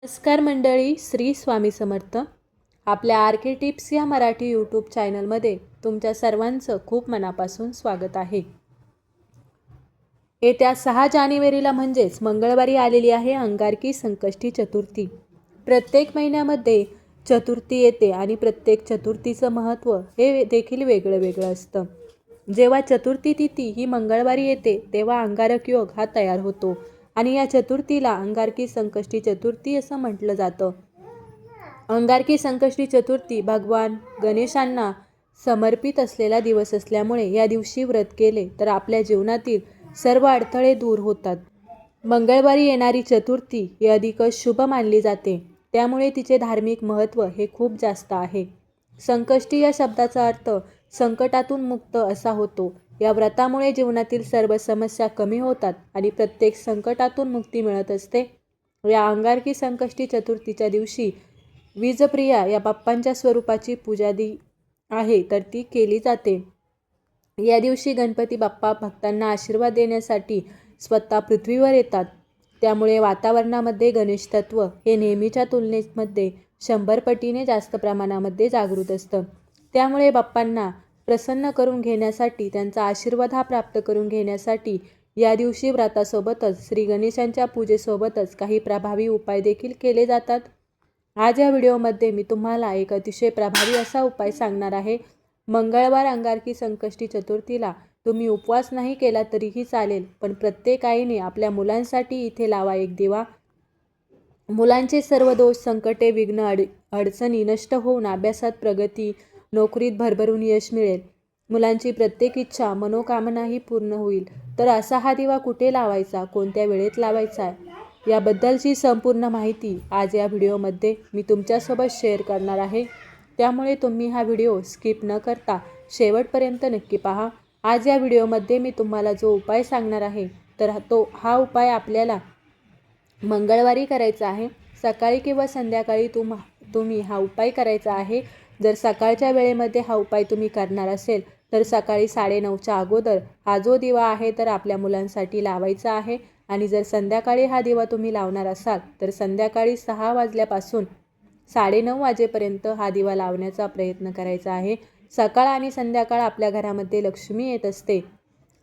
नमस्कार मंडळी, श्री स्वामी समर्थ. आपल्या आर के टिप्स या मराठी यूट्यूब चॅनलमध्ये तुमच्या सर्वांचं खूप मनापासून स्वागत आहे. येत्या 6 जानेवारीला म्हणजेच मंगळवारी आलेली आहे अंगारकी संकष्टी चतुर्थी. प्रत्येक महिन्यामध्ये चतुर्थी येते आणि प्रत्येक चतुर्थीचं महत्त्व हे देखील वेगळं वेगळं असतं. जेव्हा चतुर्थी तिथी ही मंगळवारी येते तेव्हा अंगारक योग हा तयार होतो आणि या चतुर्थीला अंगारकी संकष्टी चतुर्थी असं म्हटलं जातं. अंगारकी संकष्टी चतुर्थी भगवान गणेशांना समर्पित असलेला दिवस असल्यामुळे या दिवशी व्रत केले तर आपल्या जीवनातील सर्व अडथळे दूर होतात. मंगळवारी येणारी चतुर्थी ही अधिकच शुभ मानली जाते, त्यामुळे तिचे धार्मिक महत्त्व हे खूप जास्त आहे. संकष्टी या शब्दाचा अर्थ संकटातून मुक्त असा होतो. या व्रतामुळे जीवनातील सर्व समस्या कमी होतात आणि प्रत्येक संकटातून मुक्ती मिळत असते. या अंगारकी संकष्टी चतुर्थीच्या दिवशी वीजप्रिया या बाप्पांच्या स्वरूपाची पूजा आहे तर ती केली जाते. या दिवशी गणपती बाप्पा भक्तांना आशीर्वाद देण्यासाठी स्वतः पृथ्वीवर येतात. त्यामुळे वातावरणामध्ये गणेश तत्व हे नेहमीच्या तुलनेमध्ये 100 पटीने जास्त प्रमाणामध्ये जागृत असतं. त्यामुळे बाप्पांना प्रसन्न करून घेण्यासाठी, त्यांचा आशीर्वाद हा प्राप्त करून घेण्यासाठी या दिवशी व्रतासोबतच श्री गणेशांच्या पूजेसोबतच काही प्रभावी उपाय देखील केले जातात. आज या व्हिडिओमध्ये मी तुम्हाला एक अतिशय प्रभावी असा उपाय सांगणार आहे. मंगळवार अंगारकी संकष्टी चतुर्थीला तुम्ही उपवास नाही केला तरीही चालेल, पण प्रत्येक आईने आपल्या मुलांसाठी इथे लावा एक दिवा. मुलांचे सर्व दोष, संकटे, विघ्न, अडचणी नष्ट होऊन अभ्यासात प्रगती, नोकरीत भरभरून यश मिळेल. मुलांची प्रत्येक इच्छा, मनोकामनाही पूर्ण होईल. तर असा हा दिवा कुठे लावायचा, कोणत्या वेळेत लावायचा याबद्दलची संपूर्ण माहिती आज या व्हिडिओमध्ये मी तुमच्यासोबत शेअर करणार आहे. त्यामुळे तुम्ही हा व्हिडिओ स्किप न करता शेवटपर्यंत नक्की पहा. आज या व्हिडिओमध्ये मी तुम्हाला जो उपाय सांगणार आहे तर हा उपाय आपल्याला मंगळवारी करायचा आहे. सकाळी किंवा संध्याकाळी तुम्ही हा उपाय करायचा आहे. जर सकाळच्या वेळेमध्ये हा उपाय तुम्ही करणार असेल तर सकाळी 9:30च्या अगोदर हा जो दिवा आहे तर आपल्या मुलांसाठी लावायचा आहे. आणि जर संध्याकाळी हा दिवा तुम्ही लावणार असाल तर संध्याकाळी 6 वाजल्यापासून 9:30 वाजेपर्यंत हा दिवा लावण्याचा प्रयत्न करायचा आहे. सकाळ आणि संध्याकाळ आपल्या घरामध्ये लक्ष्मी येत असते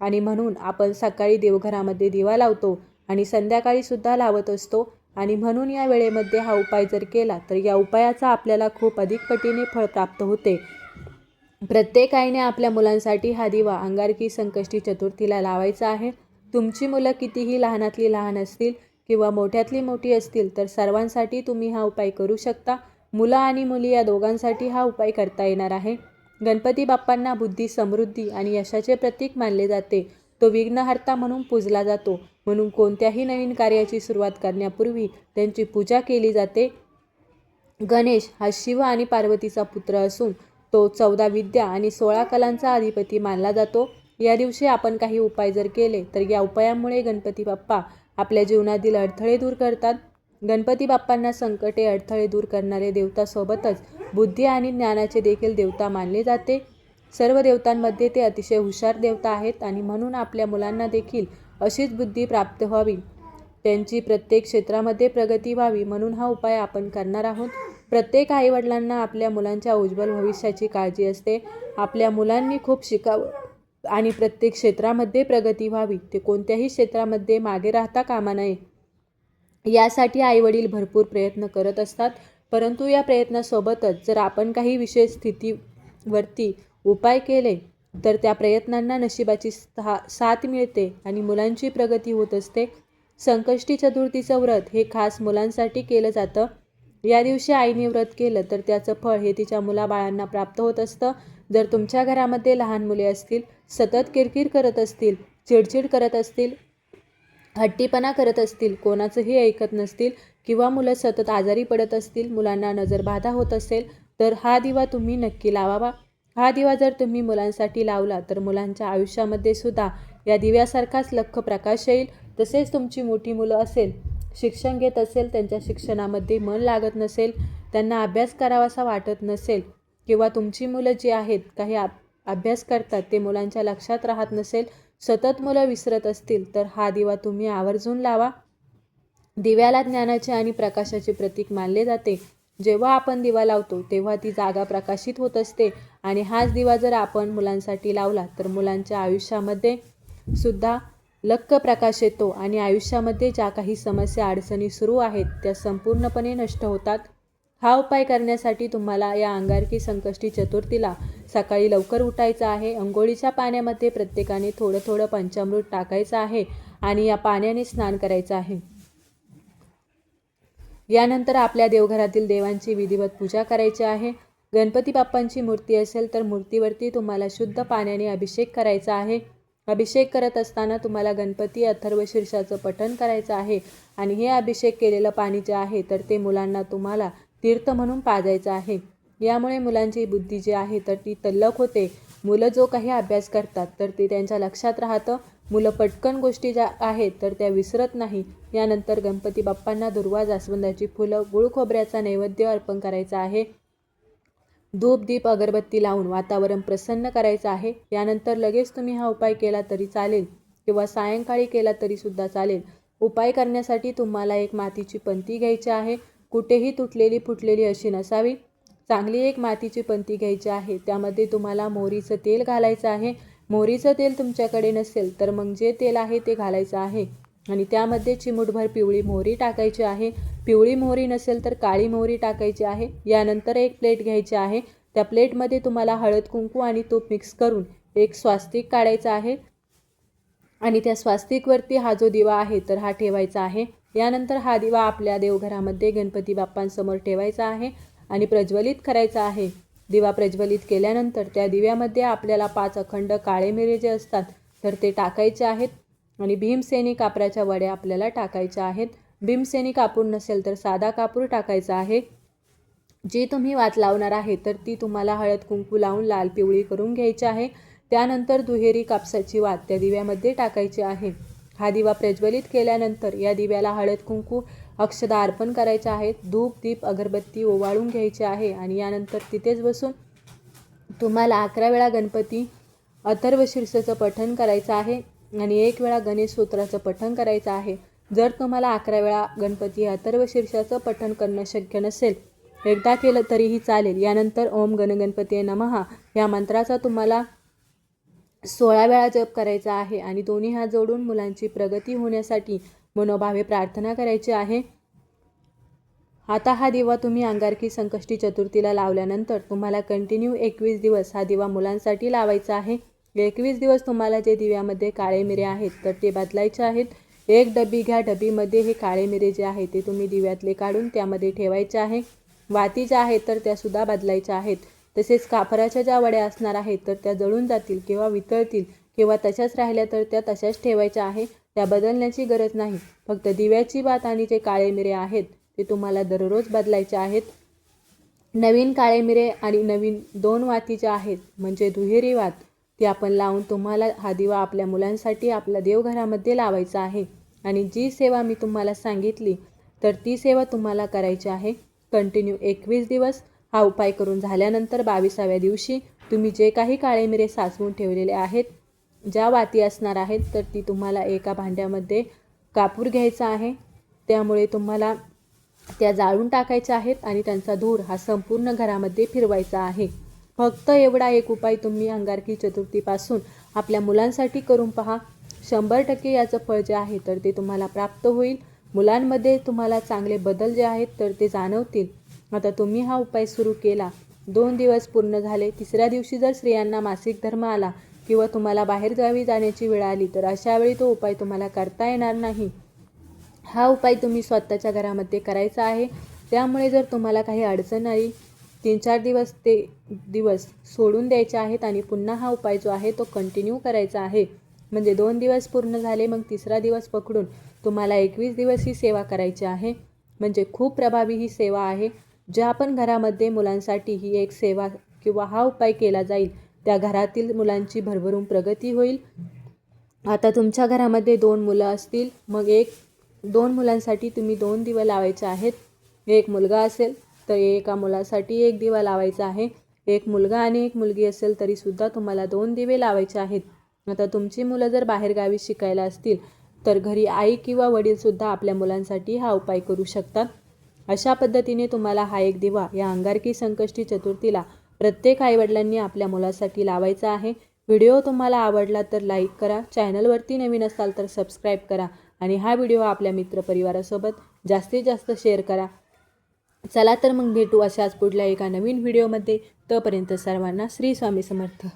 आणि म्हणून आपण सकाळी देवघरामध्ये दिवा लावतो आणि संध्याकाळी सुद्धा लावत असतो आणि म्हणून या वेळेमध्ये हा उपाय जर केला तर या उपायाचा आपल्याला खूप अधिक पटीने फळ प्राप्त होते. प्रत्येक आईने आपल्या मुलांसाठी हा दिवा अंगारकी संकष्टी चतुर्थीला लावायचा आहे. तुमची मुलं कितीही लहानातली लहान असतील किंवा मोठ्यातली मोठी असतील तर सर्वांसाठी तुम्ही हा उपाय करू शकता. मुलं आणि मुली या दोघांसाठी हा उपाय करता येणार आहे. गणपती बाप्पांना बुद्धी, समृद्धी आणि यशाचे प्रतीक मानले जाते. तो विघ्नहर्ता म्हणून पूजला जातो. म्हणून कोणत्याही नवीन कार्याची सुरुवात करण्यापूर्वी त्यांची पूजा केली जाते. गणेश हा शिव आणि पार्वतीचा पुत्र असून तो 14 विद्या आणि 16 कलांचा अधिपती मानला जातो. या दिवशी आपण काही उपाय जर केले तर या उपायामुळे गणपती बाप्पा आपल्या जीवनातील अडथळे दूर करतात. गणपती बाप्पांना संकटे, अडथळे दूर करणारे देवतासोबतच बुद्धी आणि ज्ञानाचे देखील देवता मानले जाते. सर्व देवतांमध्ये ते अतिशय हुशार देवता आहेत आणि म्हणून आपल्या मुलांना देखील अशीच बुद्धी प्राप्त व्हावी, त्यांची प्रत्येक क्षेत्रामध्ये प्रगती व्हावी म्हणून हा उपाय आपण करणार आहोत. प्रत्येक आईवडिलांना आपल्या मुलांच्या उज्ज्वल भविष्याची काळजी असते. आपल्या मुलांनी खूप शिकावं आणि प्रत्येक क्षेत्रामध्ये प्रगती व्हावी, ते कोणत्याही क्षेत्रामध्ये मागे राहता कामा नये यासाठी आईवडील भरपूर प्रयत्न करत असतात. परंतु या प्रयत्नासोबतच जर आपण काही विशेष स्थितीवरती उपाय केले तर त्या प्रयत्नांना नशिबाची साथ मिळते आणि मुलांची प्रगती होत असते. संकष्टी चतुर्थीचं व्रत हे खास मुलांसाठी केलं जातं. या दिवशी आईने व्रत केलं तर त्याचं फळ हे तिच्या मुलाबाळांना प्राप्त होत असतं. जर तुमच्या घरामध्ये लहान मुले असतील, सतत किरकिर करत असतील, चिडचिड करत असतील, हट्टीपणा करत असतील, कोणाचंही ऐकत नसतील किंवा मुलं सतत आजारी पडत असतील, मुलांना नजरबाधा होत असेल तर हा दिवा तुम्ही नक्की लावावा. हा दिवा जर तुम्ही मुलांसाठी लावला तर मुलांच्या आयुष्यामध्ये सुद्धा या दिव्यासारखाच लख्ख प्रकाश येईल. तसेच तुमची मोठी मुलं असेल, शिक्षण घेत असेल, त्यांच्या शिक्षणामध्ये मन लागत नसेल, त्यांना अभ्यास करावासा वाटत नसेल किंवा तुमची मुलं जी आहेत काही अभ्यास करतात ते मुलांच्या लक्षात राहत नसेल, सतत मुलं विसरत असतील तर हा दिवा तुम्ही आवर्जून लावा. दिव्याला ज्ञानाचे आणि प्रकाशाचे प्रतीक मानले जाते. जेव्हा आपण दिवा लावतो तेव्हा ती जागा प्रकाशित होत असते आणि हाच दिवा जर आपण मुलांसाठी लावला तर मुलांच्या आयुष्यामध्ये सुद्धा लख्ख प्रकाश येतो आणि आयुष्यामध्ये ज्या काही समस्या अडचणी सुरू आहेत त्या संपूर्णपणे नष्ट होतात. हा उपाय करण्यासाठी तुम्हाला या अंगारकी संकष्टी चतुर्थीला सकाळी लवकर उठायचं आहे. अंघोळीच्या पाण्यामध्ये प्रत्येकाने थोडं थोडं पंचामृत टाकायचं आहे आणि या पाण्याने स्नान करायचं आहे. यानंतर आपल्या देवघरातील देवांची विधिवत पूजा करायची आहे. गणपती बाप्पांची मूर्ती असेल तर मूर्तीवरती तुम्हाला शुद्ध पाण्याने अभिषेक करायचा आहे. अभिषेक करत असताना तुम्हाला गणपती अथर्वशीर्षाचं पठण करायचं आहे आणि हे अभिषेक केलेलं पाणी जे आहे तर ते मुलांना तुम्हाला तीर्थ म्हणून पाजायचं आहे. यामुळे मुलांची बुद्धी जी आहे तर ती तल्लख होते. मुलं जो काही अभ्यास करतात तर ते त्यांच्या लक्षात राहतं. मुलं पटकन गोष्टी ज्या आहेत तर त्या विसरत नाही. यानंतर गणपती बाप्पांना दुर्वा जास्वंदाची फुलं गुळ खोबऱ्याचा नैवेद्य अर्पण करायचा आहे. धूप दीप अगरबत्ती लावून वातावरण प्रसन्न करायचं आहे. यानंतर लगेच तुम्ही हा उपाय केला तरी चालेल किंवा सायंकाळी केला तरी सुद्धा चालेल. उपाय करण्यासाठी तुम्हाला एक मातीची पंती घ्यायची आहे. कुठेही तुटलेली फुटलेली अशी नसावी. चांगली एक मातीची पंती घ्यायची आहे. त्यामध्ये तुम्हाला मोहरीचं तेल घालायचं आहे. मोहरीचं तेल तुमच्याकडे नसेल तर मग जे तेल आहे ते घालायचं आहे आणि त्यामध्ये चिमूटभर पिवळी मोहरी टाकायची आहे. पिवळी मोहरी नसेल तर काळी मोहरी टाकायची आहे. यानंतर एक प्लेट घ्यायची आहे. त्या प्लेटमध्ये तुम्हाला हळद कुंकू आणि तूप मिक्स करून एक स्वास्तिक काढायचं आहे आणि त्या स्वास्तिकवरती हा जो दिवा आहे तर हा ठेवायचा आहे. यानंतर हा दिवा आपल्या देवघरामध्ये गणपती बाप्पांसमोर ठेवायचा आहे आणि प्रज्वलित करायचा आहे. दिवा प्रज्वलित केल्यानंतर त्या दिव्यामध्ये आपल्याला 5 अखंड काळे मिरे जे असतात तर ते टाकायचे आहेत आणि भीमसेनी कापराच्या वड्या आपल्याला टाकायच्या आहेत. भीमसेनी कापूर नसेल तर साधा कापूर टाकायचा आहे. जी तुम्ही वात लावणार आहे तर ती तुम्हाला हळद कुंकू लावून लाल पिवळी करून घ्यायची आहे. त्यानंतर दुहेरी कापसाची वात त्या दिव्यामध्ये टाकायची आहे. हा दिवा प्रज्वलित केल्यानंतर या दिव्याला हळद कुंकू अक्षदा अर्पण करायच्या आहेत. धूप दीप अगरबत्ती ओवाळून घ्यायची आहे आणि यानंतर तिथेच बसून तुम्हाला 11 वेळा गणपती अथर्वशीर्षाचं पठण करायचं आहे आणि 1 वेळा गणेश स्तोत्राचं पठण करायचं आहे. जर तुम्हाला 11 वेळा गणपती अथर्वशीर्षाचं पठण करणं शक्य नसेल, एकदा केलं तरीही चालेल. यानंतर ओम गणगणपती नमः या मंत्राचा तुम्हाला 16 वेळा जप करायचा आहे आणि दोन्ही हात जोडून मुलांची प्रगती होण्यासाठी मनोभावे प्रार्थना करायची आहे. आता हा दिवा तुम्ही अंगारकी संकष्टी चतुर्थीला लावल्यानंतर तुम्हाला कंटिन्यू 21 दिवस हा दिवा मुलांसाठी लावायचा आहे. 21 दिवस तुम्हाला जे दिव्यामध्ये काळे मिरे आहेत तर ते बदलायचे आहेत. एक डबी घ्या. डबीमध्ये हे काळे मिरे जे आहे ते तुम्ही दिव्यातले काढून त्यामध्ये ठेवायचे आहे. वाती ज्या आहेत तर त्यासुद्धा बदलायच्या आहेत. तसेच कापराच्या ज्या वड्या असणार आहेत तर त्या जळून जातील किंवा वितळतील किंवा तशाच राहिल्या तर त्या तशाच ठेवायच्या आहे. त्या बदलण्याची गरज नाही. फक्त दिव्याची वात आणि जे काळे मिरे आहेत ते तुम्हाला दररोज बदलायचे आहेत. नवीन काळे मिरे आणि नवीन 2 वाती ज्या आहेत म्हणजे दुहेरी वात ती आपण लावून तुम्हाला हा दिवा आपल्या मुलांसाठी आपल्या देवघरामध्ये लावायचा आहे. आणि जी सेवा मी तुम्हाला सांगितली तर ती सेवा तुम्हाला करायची आहे. कंटिन्यू 21 दिवस हा उपाय करून झाल्यानंतर 22व्या दिवशी तुम्ही जे काही काळे मिरे साचवून ठेवलेले आहेत, ज्या वाती असणार आहेत तर ती तुम्हाला एका भांड्यामध्ये कापूर घ्यायचा आहे. त्यामुळे तुम्हाला त्या जाळून टाकायच्या आहेत आणि त्यांचा धूर हा संपूर्ण घरामध्ये फिरवायचा आहे. फक्त एवढा एक उपाय तुम्ही अंगारकी चतुर्थीपासून आपल्या मुलांसाठी करून पहा. 100% याचं फळ जे आहे तर ते तुम्हाला प्राप्त होईल. मुलांमध्ये तुम्हाला चांगले बदल जे आहेत तर ते जाणवतील. आता तुम्ही हा उपाय सुरू केला, 2 दिवस पूर्ण झाले. 3ऱ्या दिवशी जर स्त्रियांना मासिक धर्म आला किंवा तुम्हाला बाहेरगावी जाण्याची वेळ आली तर अशा वेळी तो उपाय तुम्हाला करता येणार नाही. हा उपाय तुम्ही स्वतःच्या घरामध्ये करायचा आहे. त्यामुळे जर तुम्हाला काही अडचण आली 3-4 दिवस ते दिवस सोडून द्यायचे आहेत आणि पुन्हा हा उपाय जो आहे तो कंटिन्यू करायचा आहे. म्हणजे 2 दिवस पूर्ण झाले मग 3रा दिवस पकडून तुम्हाला 21 दिवस ही सेवा करायची आहे. म्हणजे खूप प्रभावी ही सेवा आहे. ज्या पण घरामध्ये मुलांसाठी ही एक सेवा किंवा हा उपाय केला जाईल त्या घरातील मुलांची भरभरून प्रगती होईल. आता तुमच्या घरामध्ये 2 मुलं असतील मग 2 मुलांसाठी तुम्ही 2 दिवे लावायचे आहेत. एक मुलगा असेल तर एका मुलासाठी 1 दिवा लावायचा आहे. एक मुलगा आणि एक मुलगी असेल तरीसुद्धा तुम्हाला 2 दिवे लावायचे आहेत. आता तुमची मुलं जर बाहेरगावी शिकायला असतील तर घरी आई किंवा वडीलसुद्धा आपल्या मुलांसाठी हा उपाय करू शकतात. अशा पद्धतीने तुम्हाला हा एक दिवा या अंगारकी संकष्टी चतुर्थीला प्रत्येक आईवडिलांनी आपल्या मुलासाठी लावायचा आहे. व्हिडिओ तुम्हाला आवडला तर लाईक करा, चॅनलवरती नवीन असाल तर सबस्क्राईब करा आणि हा व्हिडिओ आपल्या मित्रपरिवारासोबत जास्तीत जास्त शेअर करा. चला तर मग भेटू अशाच पुढल्या एका नवीन व्हिडिओमध्ये. तोपर्यंत सर्वांना श्री स्वामी समर्थ.